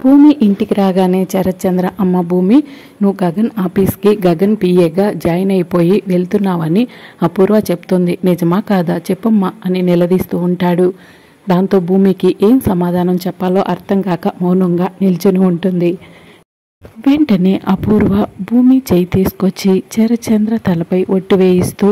భూమి ఇంటికి రాగానే శరత్చంద్ర అమ్మ భూమి నువ్వు గగన్ ఆఫీస్కి గగన్ పిఏగా జాయిన్ అయిపోయి వెళ్తున్నావని అపూర్వ చెప్తుంది. నిజమా కాదా చెప్పమ్మా అని నిలదీస్తూ ఉంటాడు. దాంతో భూమికి ఏం సమాధానం చెప్పాలో అర్థం కాక మౌనంగా నిల్చుని ఉంటుంది. వెంటనే అపూర్వ భూమి చేయి తీసుకొచ్చి శరత్చంద్ర తలపై ఒట్టు వేయిస్తూ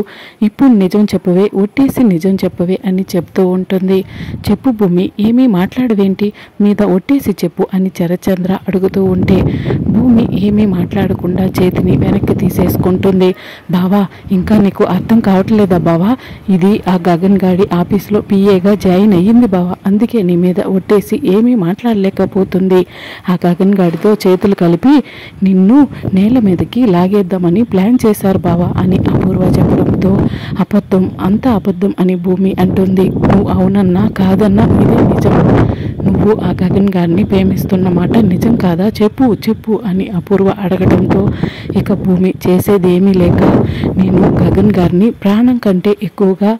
ఇప్పుడు నిజం చెప్పవే, ఒట్టేసి నిజం చెప్పవే అని చెప్తూ ఉంటుంది. చెప్పు భూమి, ఏమీ మాట్లాడవేంటి, మీద ఒట్టేసి చెప్పు అని శరత్చంద్ర అడుగుతూ ఉంటే భూమి ఏమీ మాట్లాడకుండా చేతిని వెనక్కి తీసేసుకుంటుంది. బావా, ఇంకా నీకు అర్థం కావట్లేదా బావా, ఇది ఆ గగన్ గాడి ఆఫీస్లో పిఏగా జాయిన్ అయ్యింది బావా, అందుకే నీ మీద ఒట్టేసి ఏమీ మాట్లాడలేకపోతుంది. ఆ గగన్ గాడితో చేతులు కలిపి నిన్ను నేల మీదకి లాగేద్దామని ప్లాన్ చేశారు బావా అని అపూర్వ చెప్పడంతో అబద్ధం, అంత అబద్ధం అని భూమి అంటుంది. నువ్వు అవునన్నా కాదన్నా ఇదే నిజం. నువ్వు ఆ గగన్ గారిని ప్రేమిస్తున్న మాట నిజం కాదా, చెప్పు చెప్పు అని అపూర్వ అడగడంతో ఇక భూమి చేసేదేమీ లేక నేను గగన్ గారిని ప్రాణం కంటే ఎక్కువగా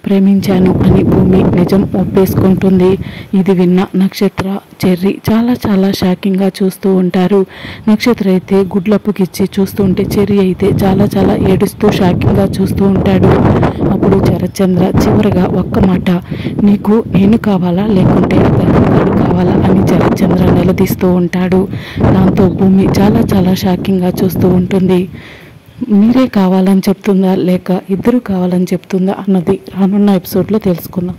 ప్రేమించాను అని భూమి నిజం ఒప్పేసుకుంటుంది. ఇది విన్న నక్షత్ర, చెర్రి చాలా చాలా షాకింగ్గా చూస్తూ ఉంటారు. నక్షత్ర అయితే గుడ్లప్పుకిచ్చి చూస్తూ ఉంటే చెర్రి అయితే చాలా చాలా ఏడుస్తూ షాకింగ్గా చూస్తూ ఉంటాడు. అప్పుడు శరత్చంద్ర చివరిగా ఒక్క మాట, నీకు నేను కావాలా లేకుంటే గగన్ గారు కావాలా అని శరత్చంద్ర నిలదీస్తూ ఉంటాడు. దాంతో భూమి చాలా చాలా షాకింగ్గా చూస్తూ ఉంటుంది. మీరే కావాలని చెప్తుందా లేక ఇద్దరు కావాలని చెప్తుందా అన్నది రానున్న ఎపిసోడ్లో తెలుసుకుందాం.